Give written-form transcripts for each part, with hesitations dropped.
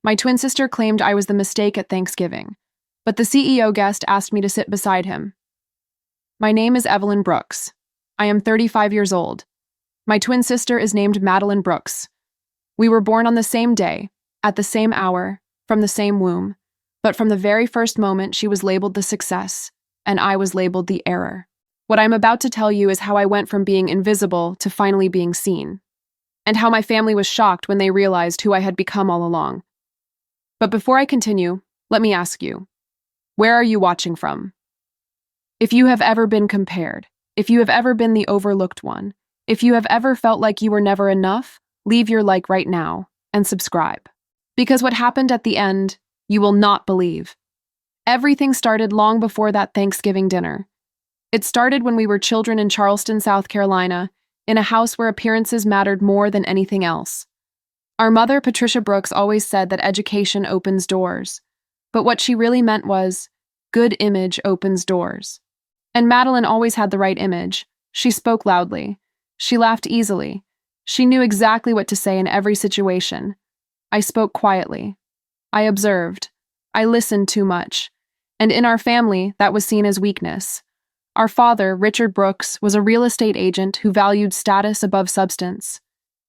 My twin sister claimed I was the mistake at Thanksgiving, but the CEO guest asked me to sit beside him. My name is Evelyn Brooks. I am 35 years old. My twin sister is named Madeline Brooks. We were born on the same day, at the same hour, from the same womb, but from the very first moment she was labeled the success, and I was labeled the error. What I'm about to tell you is how I went from being invisible to finally being seen, and how my family was shocked when they realized who I had become all along. But before I continue, let me ask you, where are you watching from? If you have ever been compared, if you have ever been the overlooked one, if you have ever felt like you were never enough, leave your like right now and subscribe. Because what happened at the end, you will not believe. Everything started long before that Thanksgiving dinner. It started when we were children in Charleston, South Carolina, in a house where appearances mattered more than anything else. Our mother, Patricia Brooks, always said that education opens doors, but what she really meant was, good image opens doors. And Madeline always had the right image. She spoke loudly. She laughed easily. She knew exactly what to say in every situation. I spoke quietly. I observed. I listened too much. And in our family, that was seen as weakness. Our father, Richard Brooks, was a real estate agent who valued status above substance.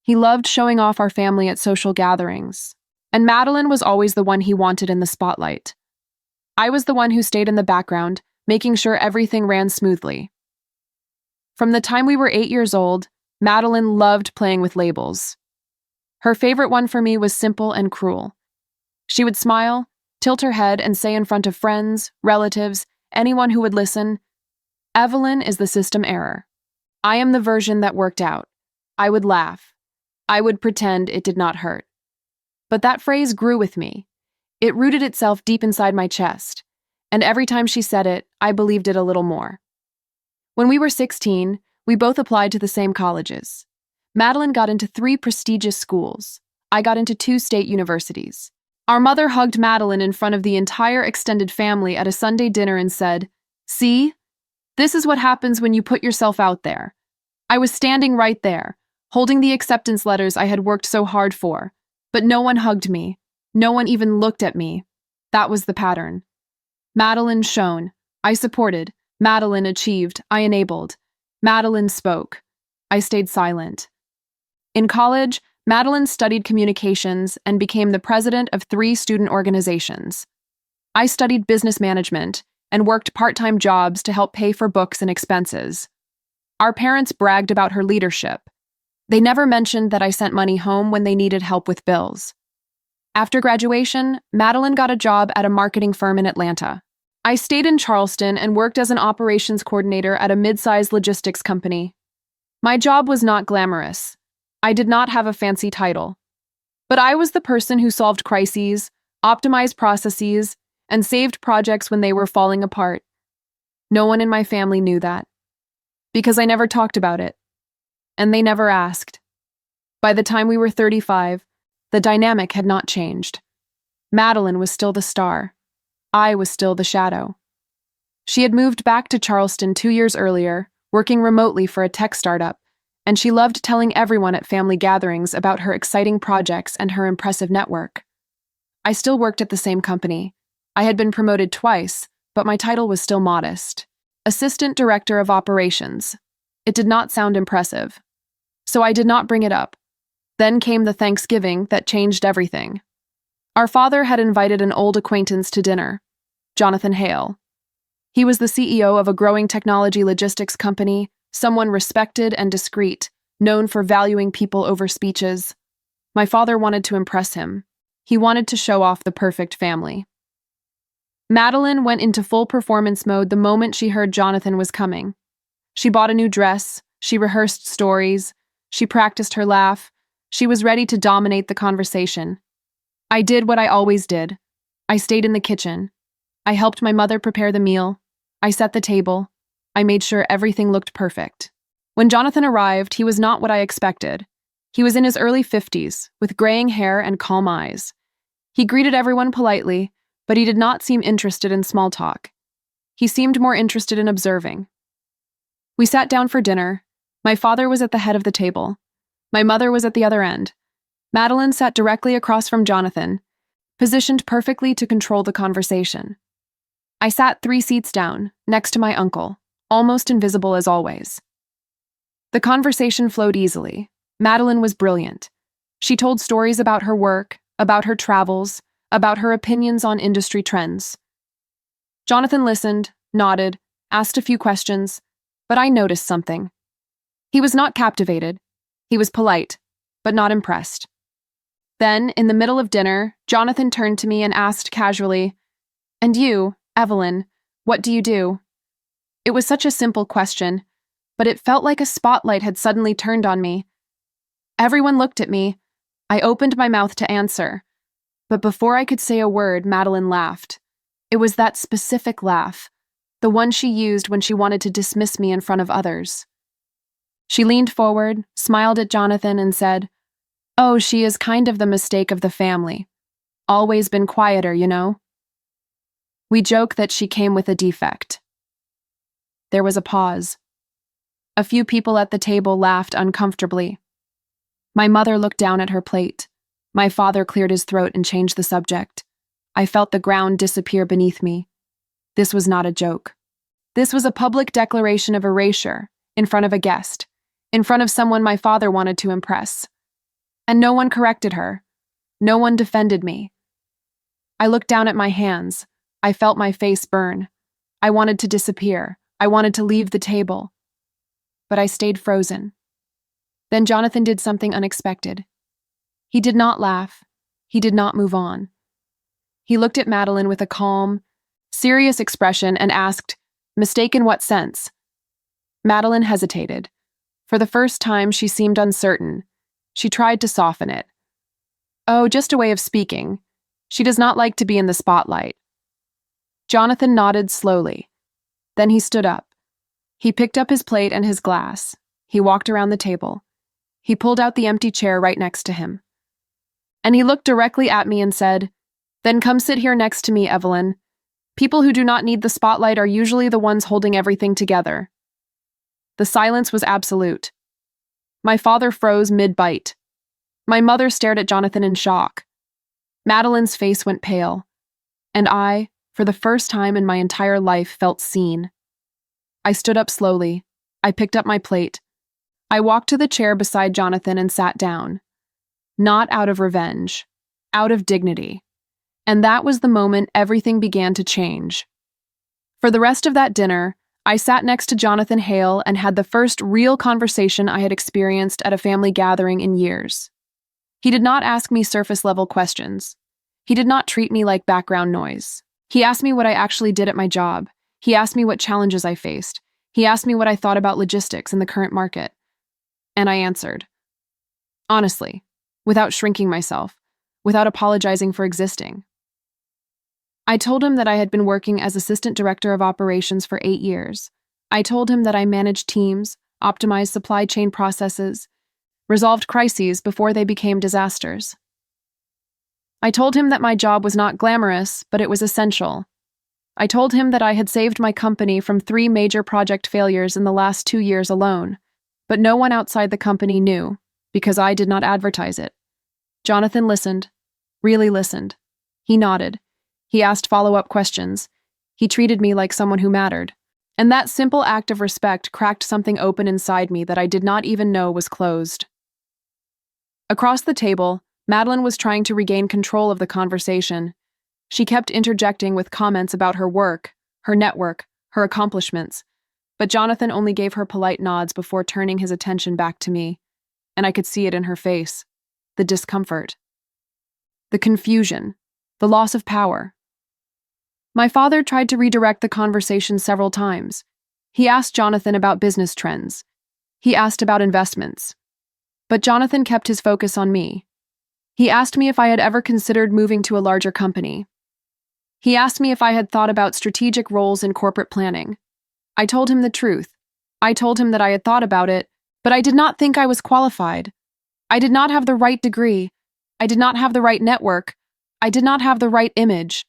He loved showing off our family at social gatherings. And Madeline was always the one he wanted in the spotlight. I was the one who stayed in the background, making sure everything ran smoothly. From the time we were 8 years old, Madeline loved playing with labels. Her favorite one for me was simple and cruel. She would smile, tilt her head, and say in front of friends, relatives, anyone who would listen, "Evelyn is the system error. I am the version that worked out." I would laugh. I would pretend it did not hurt. But that phrase grew with me. It rooted itself deep inside my chest, and every time she said it, I believed it a little more. When we were 16, we both applied to the same colleges. Madeline got into 3 prestigious schools. I got into 2 state universities. Our mother hugged Madeline in front of the entire extended family at a Sunday dinner and said, "See? This is what happens when you put yourself out there." I was standing right there, holding the acceptance letters I had worked so hard for, but no one hugged me. No one even looked at me. That was the pattern. Madeline shone. I supported. Madeline achieved. I enabled. Madeline spoke. I stayed silent. In college, Madeline studied communications and became the president of 3 student organizations. I studied business management and worked part-time jobs to help pay for books and expenses. Our parents bragged about her leadership. They never mentioned that I sent money home when they needed help with bills. After graduation, Madeline got a job at a marketing firm in Atlanta. I stayed in Charleston and worked as an operations coordinator at a mid-sized logistics company. My job was not glamorous. I did not have a fancy title. But I was the person who solved crises, optimized processes, and saved projects when they were falling apart. No one in my family knew that, because I never talked about it, and they never asked. By the time we were 35, the dynamic had not changed. Madeline was still the star. I was still the shadow. She had moved back to Charleston 2 years earlier, working remotely for a tech startup, and she loved telling everyone at family gatherings about her exciting projects and her impressive network. I still worked at the same company. I had been promoted twice, but my title was still modest. Assistant Director of Operations. It did not sound impressive. So I did not bring it up. Then came the Thanksgiving that changed everything. Our father had invited an old acquaintance to dinner, Jonathan Hale. He was the CEO of a growing technology logistics company, someone respected and discreet, known for valuing people over speeches. My father wanted to impress him. He wanted to show off the perfect family. Madeline went into full performance mode the moment she heard Jonathan was coming. She bought a new dress, she rehearsed stories, she practiced her laugh, she was ready to dominate the conversation. I did what I always did. I stayed in the kitchen. I helped my mother prepare the meal. I set the table. I made sure everything looked perfect. When Jonathan arrived, he was not what I expected. He was in his early 50s, with graying hair and calm eyes. He greeted everyone politely, but he did not seem interested in small talk. He seemed more interested in observing. We sat down for dinner. My father was at the head of the table. My mother was at the other end. Madeline sat directly across from Jonathan. positioned perfectly to control the conversation. I sat 3 seats down, next to my uncle, almost invisible as always. The conversation flowed easily. Madeline was brilliant. She told stories about her work, about her travels, about her opinions on industry trends. Jonathan listened, nodded, asked a few questions, but I noticed something. He was not captivated. He was polite, but not impressed. Then, in the middle of dinner, Jonathan turned to me and asked casually, "And you, Evelyn, what do you do?" It was such a simple question, but it felt like a spotlight had suddenly turned on me. Everyone looked at me. I opened my mouth to answer, but before I could say a word, Madeline laughed. It was that specific laugh, the one she used when she wanted to dismiss me in front of others. She leaned forward, smiled at Jonathan, and said, "Oh, she is kind of the mistake of the family. Always been quieter, you know." We joke that she came with a defect. There was a pause. A few people at the table laughed uncomfortably. My mother looked down at her plate. My father cleared his throat and changed the subject. I felt the ground disappear beneath me. This was not a joke. This was a public declaration of erasure, in front of a guest, in front of someone my father wanted to impress. And no one corrected her. No one defended me. I looked down at my hands. I felt my face burn. I wanted to disappear. I wanted to leave the table. But I stayed frozen. Then Jonathan did something unexpected. He did not laugh. He did not move on. He looked at Madeline with a calm, serious expression and asked, "Mistake in what sense?" Madeline hesitated. For the first time, she seemed uncertain. She tried to soften it. "Oh, just a way of speaking. She does not like to be in the spotlight." Jonathan nodded slowly. Then he stood up. He picked up his plate and his glass. He walked around the table. He pulled out the empty chair right next to him. And he looked directly at me and said, "Then come sit here next to me, Evelyn. People who do not need the spotlight are usually the ones holding everything together." The silence was absolute. My father froze mid-bite. My mother stared at Jonathan in shock. Madeline's face went pale. And I, for the first time in my entire life, felt seen. I stood up slowly. I picked up my plate. I walked to the chair beside Jonathan and sat down. Not out of revenge, out of dignity. And that was the moment everything began to change. For the rest of that dinner, I sat next to Jonathan Hale and had the first real conversation I had experienced at a family gathering in years. He did not ask me surface-level questions. He did not treat me like background noise. He asked me what I actually did at my job. He asked me what challenges I faced. He asked me what I thought about logistics in the current market. And I answered. Honestly, without shrinking myself, without apologizing for existing. I told him that I had been working as assistant director of operations for 8 years. I told him that I managed teams, optimized supply chain processes, resolved crises before they became disasters. I told him that my job was not glamorous, but it was essential. I told him that I had saved my company from 3 major project failures in the last 2 years alone, but no one outside the company knew, because I did not advertise it. Jonathan listened, really listened. He nodded. He asked follow-up questions. He treated me like someone who mattered. And that simple act of respect cracked something open inside me that I did not even know was closed. Across the table, Madeline was trying to regain control of the conversation. She kept interjecting with comments about her work, her network, her accomplishments, but Jonathan only gave her polite nods before turning his attention back to me, and I could see it in her face, the discomfort, the confusion, the loss of power. My father tried to redirect the conversation several times. He asked Jonathan about business trends. He asked about investments. But Jonathan kept his focus on me. He asked me if I had ever considered moving to a larger company. He asked me if I had thought about strategic roles in corporate planning. I told him the truth. I told him that I had thought about it, but I did not think I was qualified. I did not have the right degree. I did not have the right network. I did not have the right image.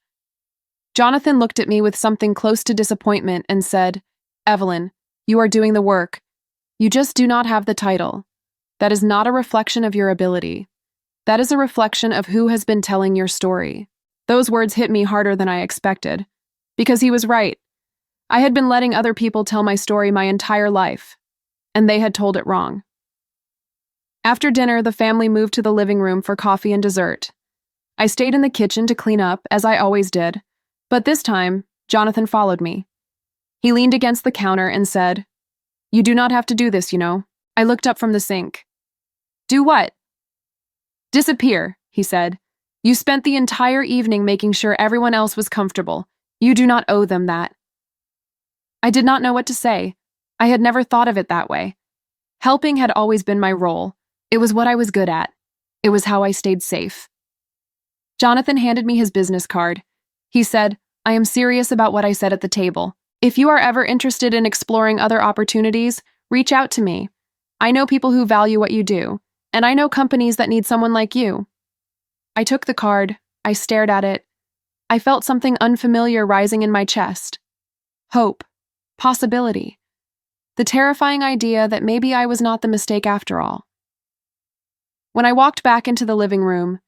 Jonathan looked at me with something close to disappointment and said, "Evelyn, you are doing the work. You just do not have the title. That is not a reflection of your ability. That is a reflection of who has been telling your story." Those words hit me harder than I expected. Because he was right. I had been letting other people tell my story my entire life, and they had told it wrong. After dinner, the family moved to the living room for coffee and dessert. I stayed in the kitchen to clean up, as I always did, but this time, Jonathan followed me. He leaned against the counter and said, "You do not have to do this, you know." I looked up from the sink. "Do what?" "Disappear," he said. "You spent the entire evening making sure everyone else was comfortable. You do not owe them that." I did not know what to say. I had never thought of it that way. Helping had always been my role. It was what I was good at. It was how I stayed safe. Jonathan handed me his business card. He said, "I am serious about what I said at the table. If you are ever interested in exploring other opportunities, reach out to me. I know people who value what you do, and I know companies that need someone like you." I took the card. I stared at it. I felt something unfamiliar rising in my chest. Hope. Possibility. The terrifying idea that maybe I was not the mistake after all. When I walked back into the living room,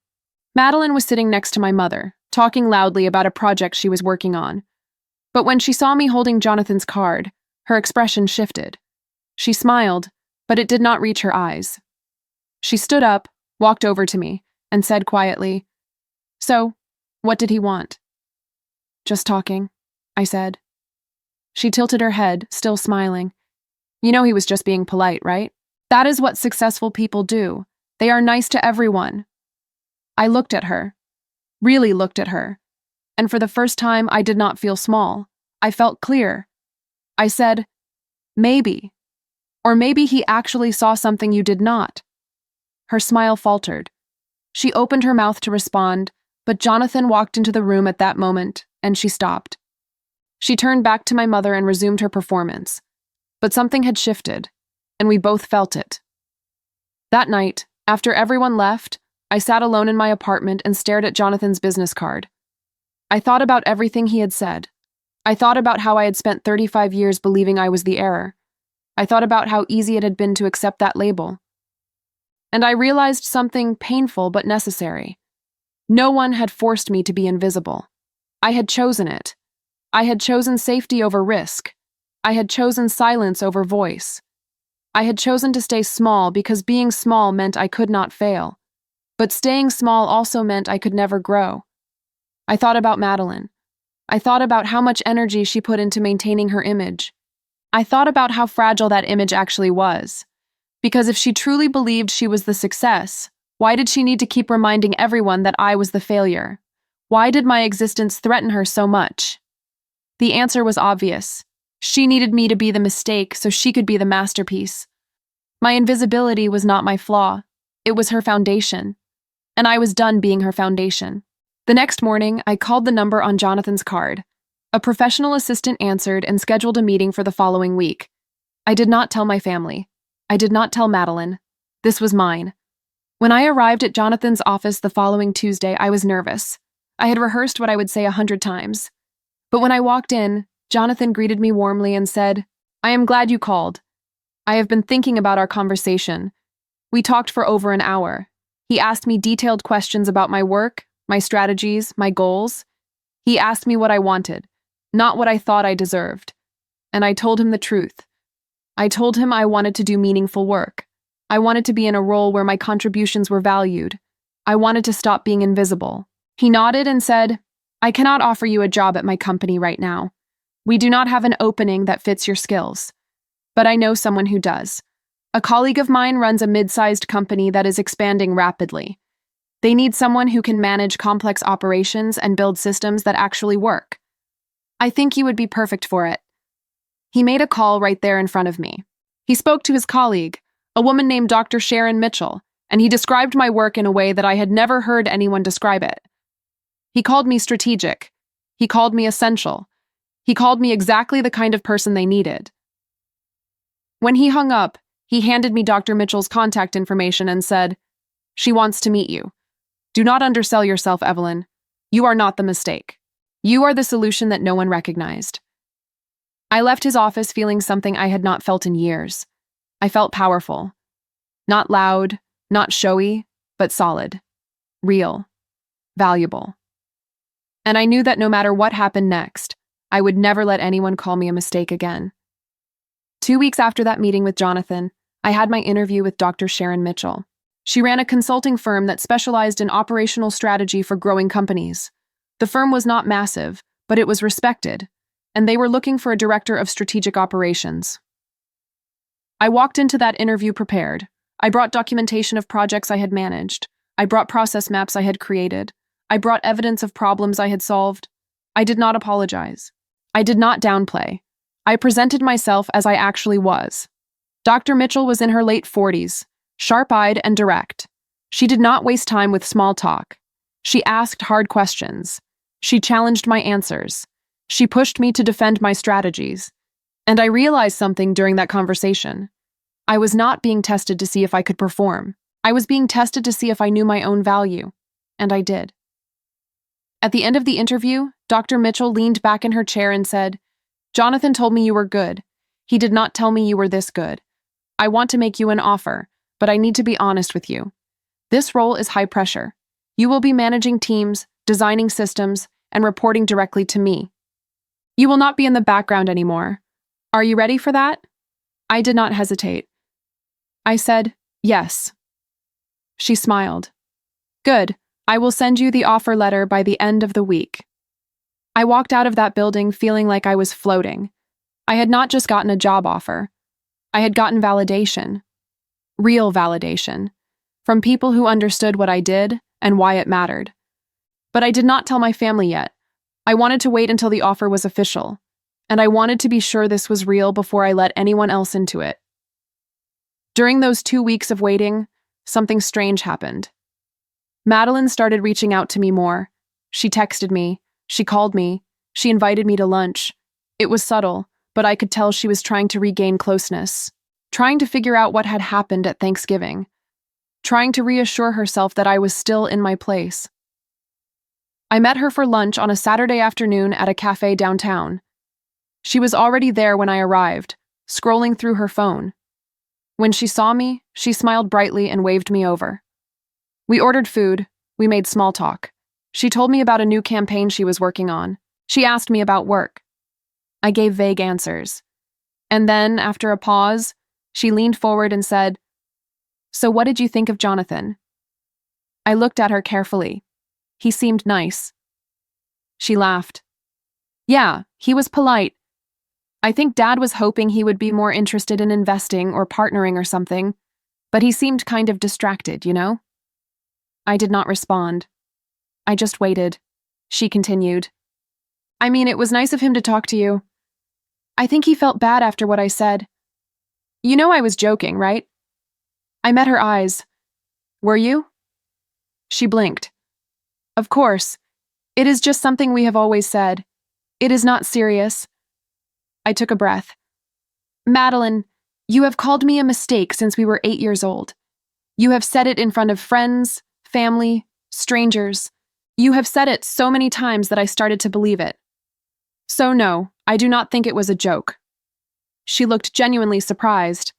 Madeline was sitting next to my mother, talking loudly about a project she was working on. But when she saw me holding Jonathan's card, her expression shifted. She smiled, but it did not reach her eyes. She stood up, walked over to me, and said quietly, "So, what did he want?" "Just talking," I said. She tilted her head, still smiling. "You know he was just being polite, right? That is what successful people do. They are nice to everyone." I looked at her, really looked at her, and for the first time I did not feel small. I felt clear. I said, "Maybe. Or maybe he actually saw something you did not." Her smile faltered. She opened her mouth to respond, but Jonathan walked into the room at that moment, and she stopped. She turned back to my mother and resumed her performance. But something had shifted, and we both felt it. That night, after everyone left, I sat alone in my apartment and stared at Jonathan's business card. I thought about everything he had said. I thought about how I had spent 35 years believing I was the error. I thought about how easy it had been to accept that label. And I realized something painful but necessary. No one had forced me to be invisible. I had chosen it. I had chosen safety over risk. I had chosen silence over voice. I had chosen to stay small because being small meant I could not fail. But staying small also meant I could never grow. I thought about Madeline. I thought about how much energy she put into maintaining her image. I thought about how fragile that image actually was. Because if she truly believed she was the success, why did she need to keep reminding everyone that I was the failure? Why did my existence threaten her so much? The answer was obvious. She needed me to be the mistake so she could be the masterpiece. My invisibility was not my flaw. It was her foundation. And I was done being her foundation. The next morning, I called the number on Jonathan's card. A professional assistant answered and scheduled a meeting for the following week. I did not tell my family. I did not tell Madeline. This was mine. When I arrived at Jonathan's office the following Tuesday, I was nervous. I had rehearsed what I would say 100 times. But when I walked in, Jonathan greeted me warmly and said, "I am glad you called. I have been thinking about our conversation." We talked for over an hour. He asked me detailed questions about my work, my strategies, my goals. He asked me what I wanted, not what I thought I deserved. And I told him the truth. I told him I wanted to do meaningful work. I wanted to be in a role where my contributions were valued. I wanted to stop being invisible. He nodded and said, "I cannot offer you a job at my company right now. We do not have an opening that fits your skills. But I know someone who does. A colleague of mine runs a mid-sized company that is expanding rapidly. They need someone who can manage complex operations and build systems that actually work. I think you would be perfect for it." He made a call right there in front of me. He spoke to his colleague, a woman named Dr. Sharon Mitchell, and he described my work in a way that I had never heard anyone describe it. He called me strategic. He called me essential. He called me exactly the kind of person they needed. When he hung up, he handed me Dr. Mitchell's contact information and said, "She wants to meet you. Do not undersell yourself, Evelyn. You are not the mistake. You are the solution that no one recognized." I left his office feeling something I had not felt in years. I felt powerful. Not loud, not showy, but solid. Real. Valuable. And I knew that no matter what happened next, I would never let anyone call me a mistake again. 2 weeks after that meeting with Jonathan, I had my interview with Dr. Sharon Mitchell. She ran a consulting firm that specialized in operational strategy for growing companies. The firm was not massive, but it was respected, and they were looking for a director of strategic operations. I walked into that interview prepared. I brought documentation of projects I had managed. I brought process maps I had created. I brought evidence of problems I had solved. I did not apologize. I did not downplay. I presented myself as I actually was. Dr. Mitchell was in her late 40s, sharp-eyed and direct. She did not waste time with small talk. She asked hard questions. She challenged my answers. She pushed me to defend my strategies. And I realized something during that conversation. I was not being tested to see if I could perform. I was being tested to see if I knew my own value. And I did. At the end of the interview, Dr. Mitchell leaned back in her chair and said, "Jonathan told me you were good. He did not tell me you were this good. I want to make you an offer, but I need to be honest with you. This role is high pressure. You will be managing teams, designing systems, and reporting directly to me. You will not be in the background anymore. Are you ready for that?" I did not hesitate. I said, "Yes." She smiled. "Good. I will send you the offer letter by the end of the week." I walked out of that building feeling like I was floating. I had not just gotten a job offer. I had gotten validation. Real validation. From people who understood what I did and why it mattered. But I did not tell my family yet. I wanted to wait until the offer was official. And I wanted to be sure this was real before I let anyone else into it. During those 2 weeks of waiting, something strange happened. Madeline started reaching out to me more. She texted me. She called me. She invited me to lunch. It was subtle, but I could tell she was trying to regain closeness, trying to figure out what had happened at Thanksgiving, trying to reassure herself that I was still in my place. I met her for lunch on a Saturday afternoon at a cafe downtown. She was already there when I arrived, scrolling through her phone. When she saw me, she smiled brightly and waved me over. We ordered food. We made small talk. She told me about a new campaign she was working on. She asked me about work. I gave vague answers. And then, after a pause, she leaned forward and said, "So what did you think of Jonathan?" I looked at her carefully. He seemed nice. She laughed. "Yeah, he was polite. I think Dad was hoping he would be more interested in investing or partnering or something, but he seemed kind of distracted, you know?" I did not respond. I just waited. She continued. "I mean, it was nice of him to talk to you. I think he felt bad after what I said. You know I was joking, right?" I met her eyes. "Were you?" She blinked. "Of course. It is just something we have always said. It is not serious." I took a breath. "Madeline, you have called me a mistake since we were 8 years old. You have said it in front of friends, family, strangers. You have said it so many times that I started to believe it. So no, I do not think it was a joke." She looked genuinely surprised.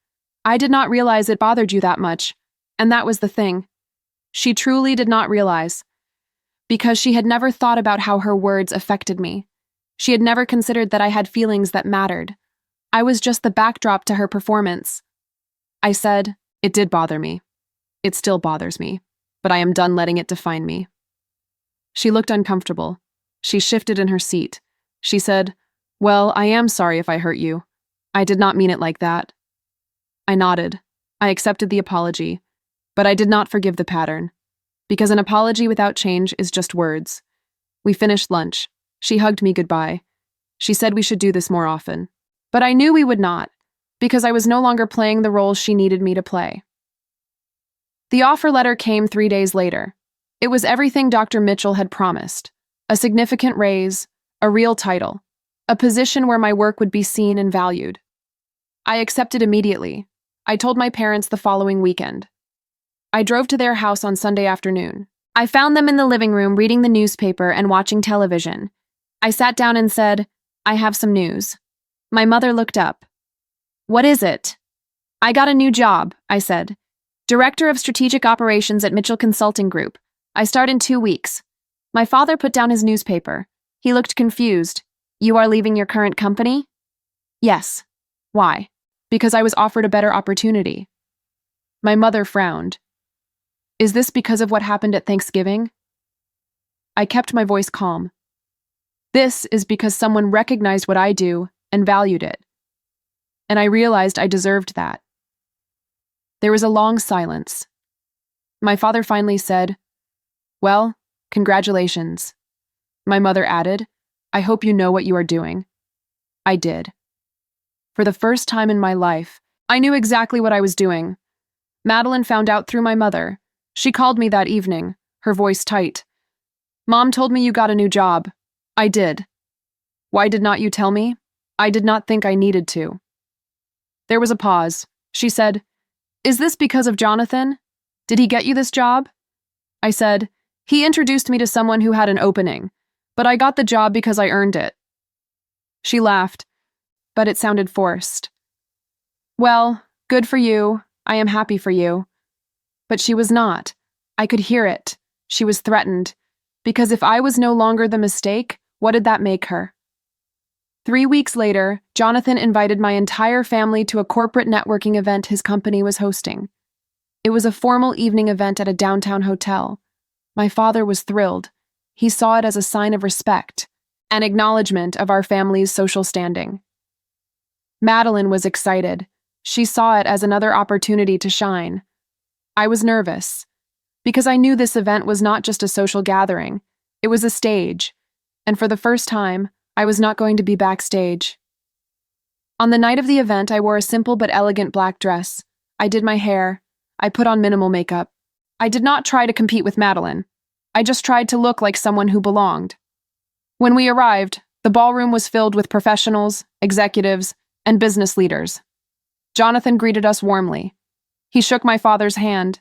I did not realize it bothered you that much, and that was the thing. She truly did not realize, because she had never thought about how her words affected me. She had never considered that I had feelings that mattered. I was just the backdrop to her performance. I said, "It did bother me. It still bothers me, but I am done letting it define me." She looked uncomfortable. She shifted in her seat. She said, "Well, I am sorry if I hurt you. I did not mean it like that." I nodded. I accepted the apology, but I did not forgive the pattern, because an apology without change is just words. We finished lunch. She hugged me goodbye. She said we should do this more often. But I knew we would not, because I was no longer playing the role she needed me to play. The offer letter came 3 days later. It was everything Dr. Mitchell had promised: a significant raise, a real title, a position where my work would be seen and valued. I accepted immediately. I told my parents the following weekend. I drove to their house on Sunday afternoon. I found them in the living room reading the newspaper and watching television. I sat down and said, "I have some news." My mother looked up. "What is it?" "I got a new job," I said. "Director of Strategic Operations at Mitchell Consulting Group. I start in 2 weeks. My father put down his newspaper. He looked confused. You are leaving your current company? Yes. Why? Because I was offered a better opportunity. My mother frowned. Is this because of what happened at Thanksgiving? I kept my voice calm. This is because someone recognized what I do and valued it. And I realized I deserved that. There was a long silence. My father finally said, Well, congratulations. My mother added, I hope you know what you are doing. I did. For the first time in my life, I knew exactly what I was doing. Madeline found out through my mother. She called me that evening, her voice tight. Mom told me you got a new job. I did. Why did not you tell me? I did not think I needed to. There was a pause. She said, Is this because of Jonathan? Did he get you this job? I said, He introduced me to someone who had an opening, but I got the job because I earned it. She laughed, but it sounded forced. Well, good for you. I am happy for you. But she was not. I could hear it. She was threatened. Because if I was no longer the mistake, what did that make her? 3 weeks later, Jonathan invited my entire family to a corporate networking event his company was hosting. It was a formal evening event at a downtown hotel. My father was thrilled. He saw it as a sign of respect, an acknowledgement of our family's social standing. Madeline was excited. She saw it as another opportunity to shine. I was nervous, because I knew this event was not just a social gathering, it was a stage, and for the first time, I was not going to be backstage. On the night of the event, I wore a simple but elegant black dress. I did my hair. I put on minimal makeup. I did not try to compete with Madeline. I just tried to look like someone who belonged. When we arrived, the ballroom was filled with professionals, executives, and business leaders. Jonathan greeted us warmly. He shook my father's hand.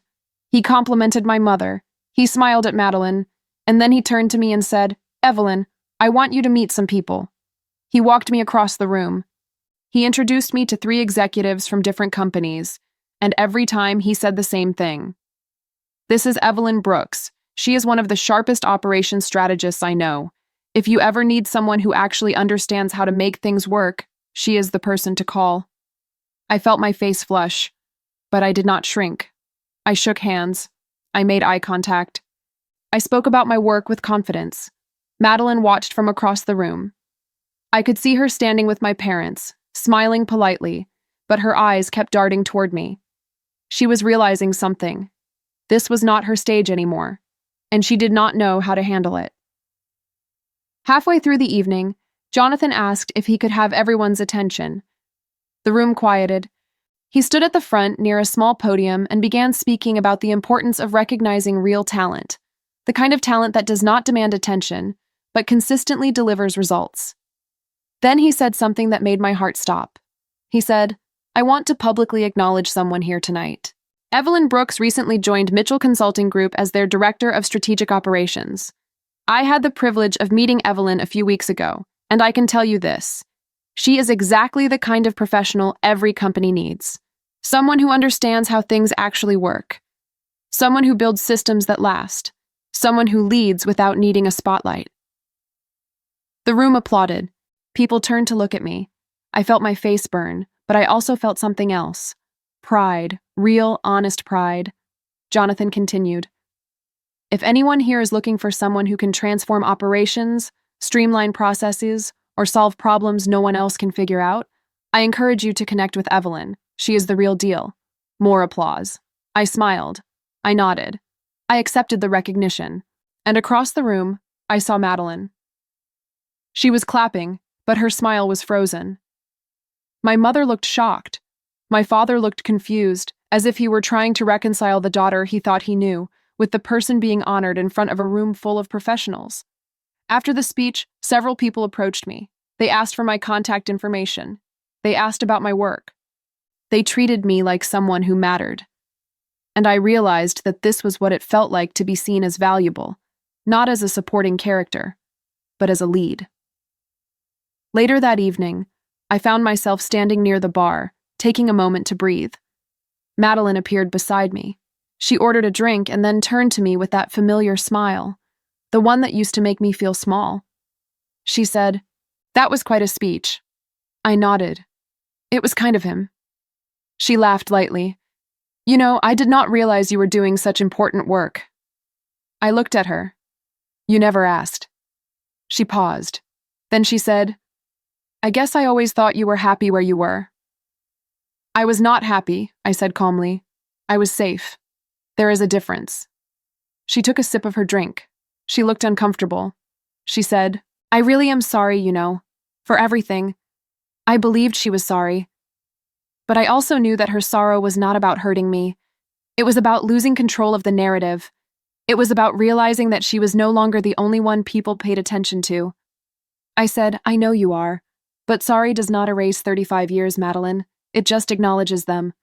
He complimented my mother. He smiled at Madeline, and then he turned to me and said, Evelyn, I want you to meet some people. He walked me across the room. He introduced me to 3 executives from different companies, and every time he said the same thing. This is Evelyn Brooks. She is one of the sharpest operations strategists I know. If you ever need someone who actually understands how to make things work, she is the person to call. I felt my face flush, but I did not shrink. I shook hands. I made eye contact. I spoke about my work with confidence. Madeline watched from across the room. I could see her standing with my parents, smiling politely, but her eyes kept darting toward me. She was realizing something. This was not her stage anymore, and she did not know how to handle it. Halfway through the evening, Jonathan asked if he could have everyone's attention. The room quieted. He stood at the front near a small podium and began speaking about the importance of recognizing real talent, the kind of talent that does not demand attention, but consistently delivers results. Then he said something that made my heart stop. He said, I want to publicly acknowledge someone here tonight. Evelyn Brooks recently joined Mitchell Consulting Group as their Director of Strategic Operations. I had the privilege of meeting Evelyn a few weeks ago, and I can tell you this. She is exactly the kind of professional every company needs. Someone who understands how things actually work. Someone who builds systems that last. Someone who leads without needing a spotlight. The room applauded. People turned to look at me. I felt my face burn, but I also felt something else. Pride, real, honest pride. Jonathan continued. If anyone here is looking for someone who can transform operations, streamline processes, or solve problems no one else can figure out, I encourage you to connect with Evelyn. She is the real deal. More applause. I smiled. I nodded. I accepted the recognition. And across the room, I saw Madeline. She was clapping, but her smile was frozen. My mother looked shocked. My father looked confused, as if he were trying to reconcile the daughter he thought he knew with the person being honored in front of a room full of professionals. After the speech, several people approached me. They asked for my contact information. They asked about my work. They treated me like someone who mattered. And I realized that this was what it felt like to be seen as valuable, not as a supporting character, but as a lead. Later that evening, I found myself standing near the bar, taking a moment to breathe. Madeline appeared beside me. She ordered a drink and then turned to me with that familiar smile. The one that used to make me feel small. She said, "That was quite a speech." I nodded. It was kind of him. She laughed lightly. "You know, I did not realize you were doing such important work." I looked at her. "You never asked." She paused. Then she said, "I guess I always thought you were happy where you were." "I was not happy," I said calmly. "I was safe. There is a difference." She took a sip of her drink. She looked uncomfortable. She said, "I really am sorry, you know, for everything." I believed she was sorry. But I also knew that her sorrow was not about hurting me. It was about losing control of the narrative. It was about realizing that she was no longer the only one people paid attention to. I said, "I know you are. But sorry does not erase 35 years, Madeline. It just acknowledges them."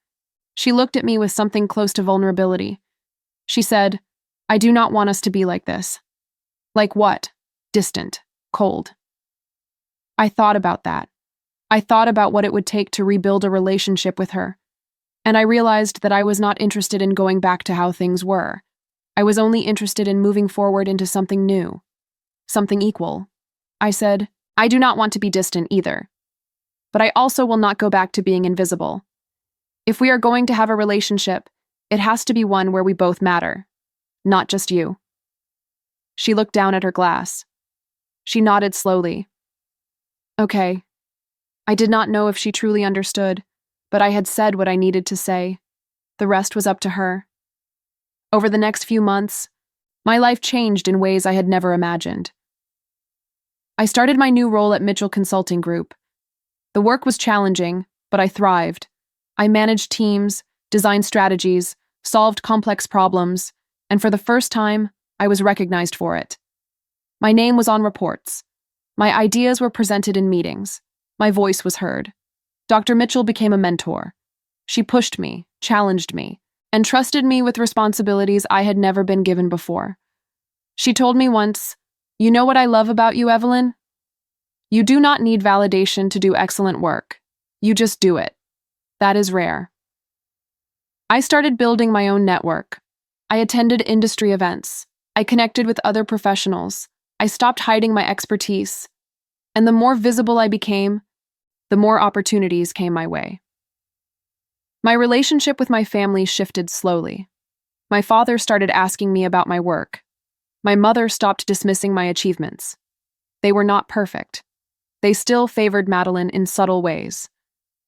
She looked at me with something close to vulnerability. She said, "I do not want us to be like this." Like what? Distant, cold. I thought about that. I thought about what it would take to rebuild a relationship with her. And I realized that I was not interested in going back to how things were. I was only interested in moving forward into something new, something equal. I said, "I do not want to be distant either. But I also will not go back to being invisible. If we are going to have a relationship, it has to be one where we both matter, not just you." She looked down at her glass. She nodded slowly. Okay. I did not know if she truly understood, but I had said what I needed to say. The rest was up to her. Over the next few months, my life changed in ways I had never imagined. I started my new role at Mitchell Consulting Group. The work was challenging, but I thrived. I managed teams, designed strategies, solved complex problems, and for the first time, I was recognized for it. My name was on reports. My ideas were presented in meetings. My voice was heard. Dr. Mitchell became a mentor. She pushed me, challenged me, and trusted me with responsibilities I had never been given before. She told me once, "You know what I love about you, Evelyn? You do not need validation to do excellent work. You just do it. That is rare." I started building my own network. I attended industry events. I connected with other professionals. I stopped hiding my expertise. And the more visible I became, the more opportunities came my way. My relationship with my family shifted slowly. My father started asking me about my work. My mother stopped dismissing my achievements. They were not perfect. They still favored Madeline in subtle ways,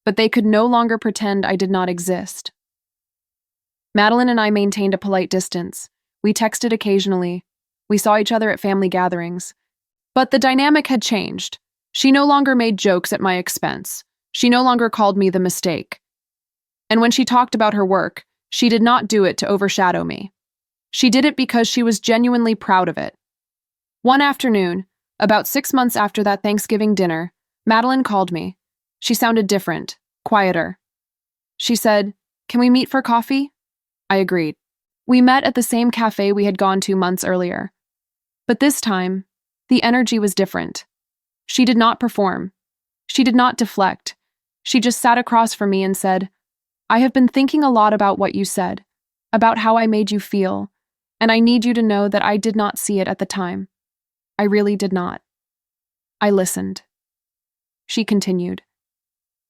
but they could no longer pretend I did not exist. Madeline and I maintained a polite distance. We texted occasionally. We saw each other at family gatherings. But the dynamic had changed. She no longer made jokes at my expense. She no longer called me the mistake. And when she talked about her work, she did not do it to overshadow me. She did it because she was genuinely proud of it. One afternoon, about 6 months after that Thanksgiving dinner, Madeline called me. She sounded different, quieter. She said, "Can we meet for coffee?" I agreed. We met at the same cafe we had gone to months earlier. But this time, the energy was different. She did not perform. She did not deflect. She just sat across from me and said, "I have been thinking a lot about what you said, about how I made you feel, and I need you to know that I did not see it at the time. I really did not." I listened. She continued,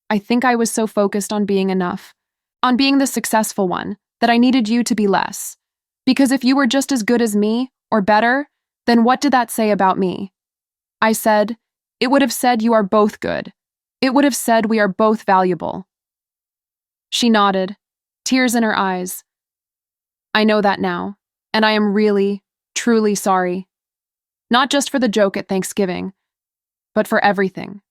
"I think I was so focused on being enough, on being the successful one, that I needed you to be less. Because if you were just as good as me, or better, then what did that say about me?" I said, "It would have said you are both good. It would have said we are both valuable." She nodded, tears in her eyes. "I know that now, and I am really, truly sorry. Not just for the joke at Thanksgiving, but for everything.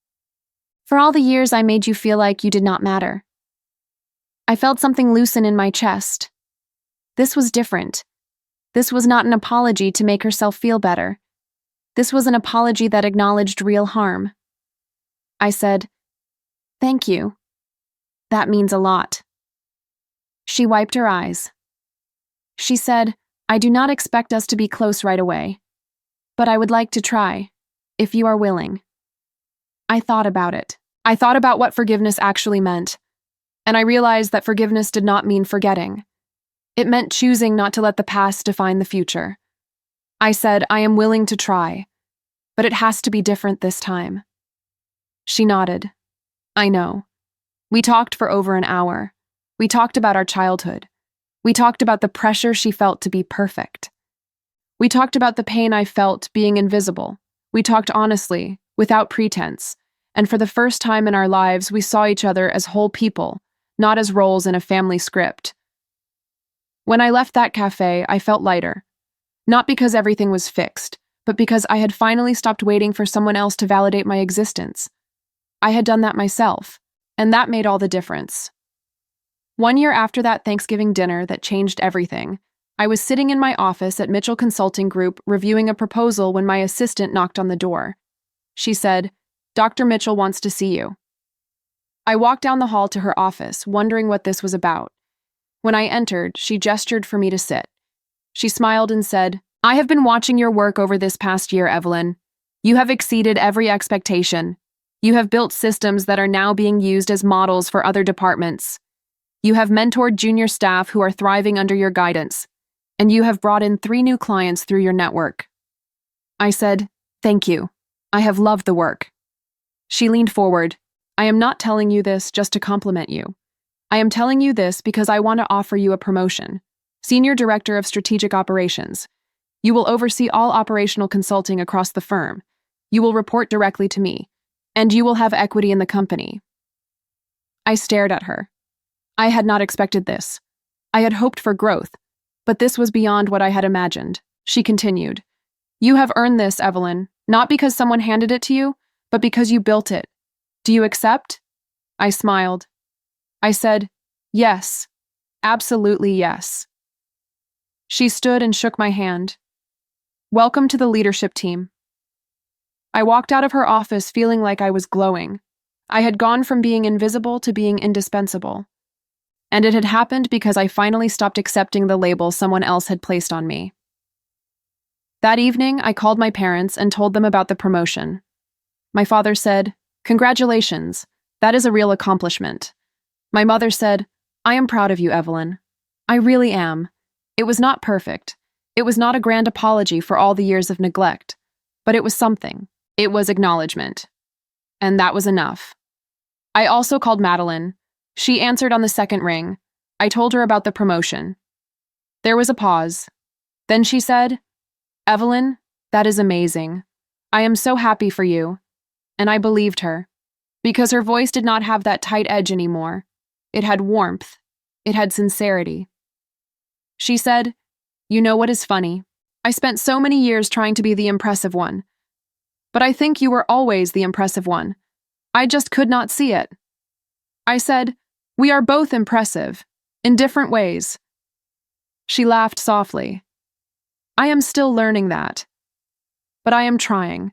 For all the years I made you feel like you did not matter." I felt something loosen in my chest. This was different. This was not an apology to make herself feel better. This was an apology that acknowledged real harm. I said, "Thank you. That means a lot." She wiped her eyes. She said, "I do not expect us to be close right away, but I would like to try, if you are willing." I thought about it. I thought about what forgiveness actually meant, and I realized that forgiveness did not mean forgetting. It meant choosing not to let the past define the future. I said, I am willing to try, but it has to be different this time. She nodded. I know. We talked for over an hour. We talked about our childhood. We talked about the pressure she felt to be perfect. We talked about the pain I felt being invisible. We talked honestly, without pretense, and for the first time in our lives, we saw each other as whole people, not as roles in a family script. When I left that cafe, I felt lighter. Not because everything was fixed, but because I had finally stopped waiting for someone else to validate my existence. I had done that myself, and that made all the difference. 1 year after that Thanksgiving dinner that changed everything, I was sitting in my office at Mitchell Consulting Group reviewing a proposal when my assistant knocked on the door. She said, "Dr. Mitchell wants to see you." I walked down the hall to her office, wondering what this was about. When I entered, she gestured for me to sit. She smiled and said, "I have been watching your work over this past year, Evelyn. You have exceeded every expectation. You have built systems that are now being used as models for other departments. You have mentored junior staff who are thriving under your guidance, and you have brought in 3 new clients through your network." I said, "Thank you. I have loved the work." She leaned forward. "I am not telling you this just to compliment you. I am telling you this because I want to offer you a promotion. Senior Director of Strategic Operations. You will oversee all operational consulting across the firm. You will report directly to me, and you will have equity in the company." I stared at her. I had not expected this. I had hoped for growth, but this was beyond what I had imagined. She continued, "You have earned this, Evelyn, not because someone handed it to you, but because you built it. Do you accept?" I smiled. I said, "Yes, absolutely yes." She stood and shook my hand. "Welcome to the leadership team." I walked out of her office feeling like I was glowing. I had gone from being invisible to being indispensable. And it had happened because I finally stopped accepting the label someone else had placed on me. That evening, I called my parents and told them about the promotion. My father said, "Congratulations, that is a real accomplishment." My mother said, "I am proud of you, Evelyn. I really am. It was not perfect. It was not a grand apology for all the years of neglect, but it was something. It was acknowledgement. And that was enough." I also called Madeline. She answered on the second ring. I told her about the promotion. There was a pause. Then she said, "Evelyn, that is amazing. I am so happy for you." And I believed her, because her voice did not have that tight edge anymore. It had warmth. It had sincerity. She said, "You know what is funny? I spent so many years trying to be the impressive one. But I think you were always the impressive one. I just could not see it." I said, "We are both impressive, in different ways." She laughed softly. "I am still learning that. But I am trying."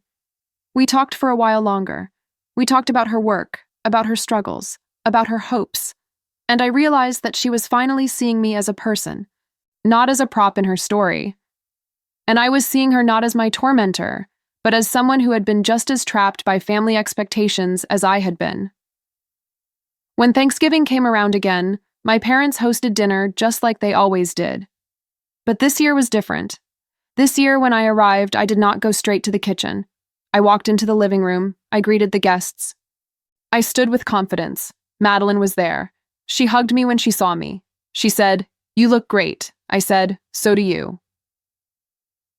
We talked for a while longer. We talked about her work, about her struggles, about her hopes. And I realized that she was finally seeing me as a person, not as a prop in her story. And I was seeing her not as my tormentor, but as someone who had been just as trapped by family expectations as I had been. When Thanksgiving came around again, my parents hosted dinner just like they always did. But this year was different. This year, when I arrived, I did not go straight to the kitchen. I walked into the living room. I greeted the guests. I stood with confidence. Madeline was there. She hugged me when she saw me. She said, "You look great." I said, "So do you."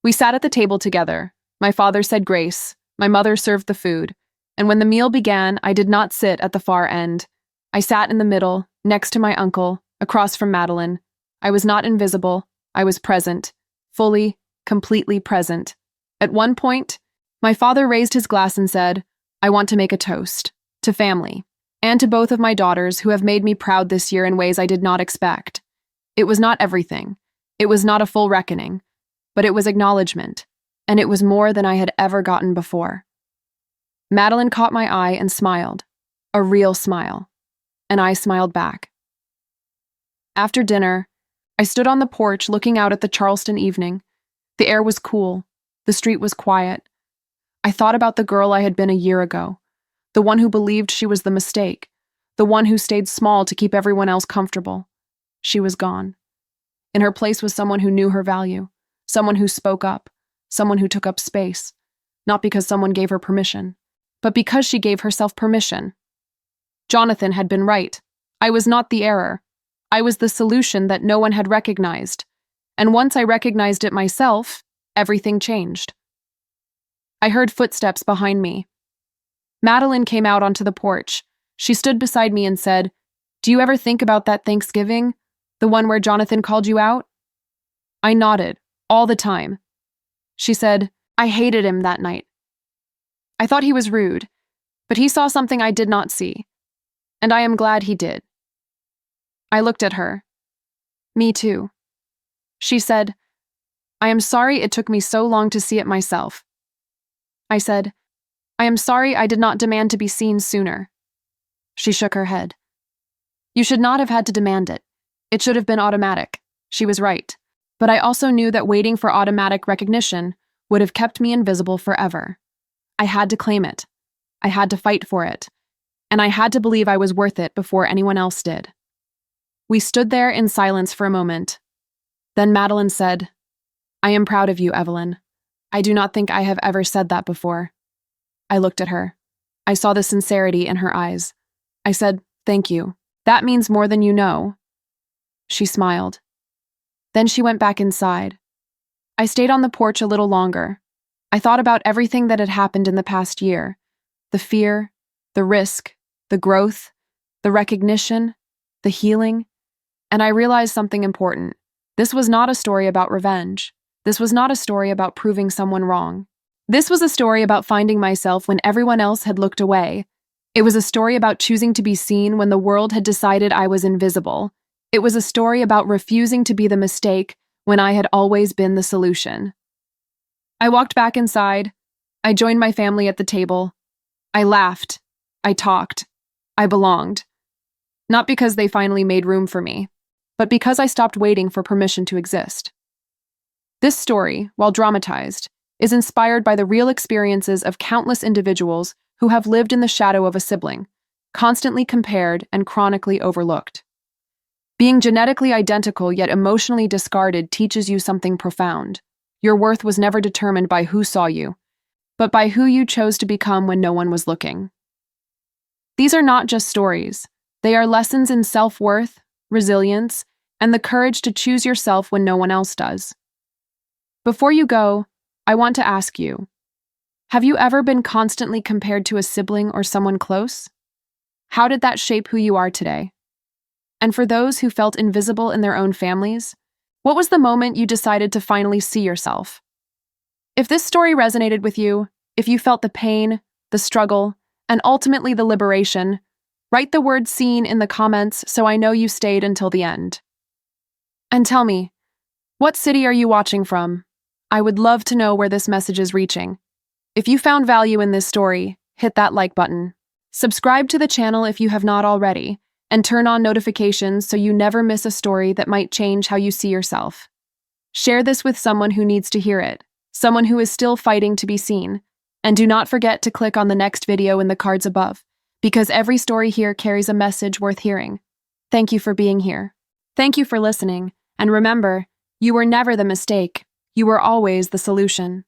We sat at the table together. My father said grace. My mother served the food. And when the meal began, I did not sit at the far end. I sat in the middle, next to my uncle, across from Madeline. I was not invisible. I was present. Fully, completely present. At one point, my father raised his glass and said, "I want to make a toast. To family. And to both of my daughters who have made me proud this year in ways I did not expect." It was not everything. It was not a full reckoning. But it was acknowledgement. And it was more than I had ever gotten before. Madeline caught my eye and smiled. A real smile. And I smiled back. After dinner, I stood on the porch looking out at the Charleston evening. The air was cool. The street was quiet. I thought about the girl I had been a year ago, the one who believed she was the mistake, the one who stayed small to keep everyone else comfortable. She was gone. In her place was someone who knew her value, someone who spoke up, someone who took up space, not because someone gave her permission, but because she gave herself permission. Jonathan had been right. I was not the error. I was the solution that no one had recognized. And once I recognized it myself, everything changed. I heard footsteps behind me. Madeline came out onto the porch. She stood beside me and said, "Do you ever think about that Thanksgiving? The one where Jonathan called you out?" I nodded, all the time. She said, "I hated him that night. I thought he was rude, but he saw something I did not see, and I am glad he did." I looked at her. "Me too." She said, "I am sorry it took me so long to see it myself." I said, "I am sorry I did not demand to be seen sooner." She shook her head. "You should not have had to demand it. It should have been automatic." She was right. But I also knew that waiting for automatic recognition would have kept me invisible forever. I had to claim it. I had to fight for it. And I had to believe I was worth it before anyone else did. We stood there in silence for a moment. Then Madeline said, "I am proud of you, Evelyn. I do not think I have ever said that before." I looked at her. I saw the sincerity in her eyes. I said, "Thank you. That means more than you know." She smiled. Then she went back inside. I stayed on the porch a little longer. I thought about everything that had happened in the past year. The fear, the risk, the growth, the recognition, the healing. And I realized something important. This was not a story about revenge. This was not a story about proving someone wrong. This was a story about finding myself when everyone else had looked away. It was a story about choosing to be seen when the world had decided I was invisible. It was a story about refusing to be the mistake when I had always been the solution. I walked back inside. I joined my family at the table. I laughed. I talked. I belonged. Not because they finally made room for me, but because I stopped waiting for permission to exist. This story, while dramatized, is inspired by the real experiences of countless individuals who have lived in the shadow of a sibling, constantly compared and chronically overlooked. Being genetically identical yet emotionally discarded teaches you something profound. Your worth was never determined by who saw you, but by who you chose to become when no one was looking. These are not just stories. They are lessons in self-worth, resilience, and the courage to choose yourself when no one else does. Before you go, I want to ask you, have you ever been constantly compared to a sibling or someone close? How did that shape who you are today? And for those who felt invisible in their own families, what was the moment you decided to finally see yourself? If this story resonated with you, if you felt the pain, the struggle, and ultimately the liberation, write the word "seen" in the comments so I know you stayed until the end. And tell me, what city are you watching from? I would love to know where this message is reaching. If you found value in this story, hit that like button. Subscribe to the channel if you have not already, and turn on notifications so you never miss a story that might change how you see yourself. Share this with someone who needs to hear it, someone who is still fighting to be seen. And do not forget to click on the next video in the cards above, because every story here carries a message worth hearing. Thank you for being here. Thank you for listening, and remember, you were never the mistake. You were always the solution.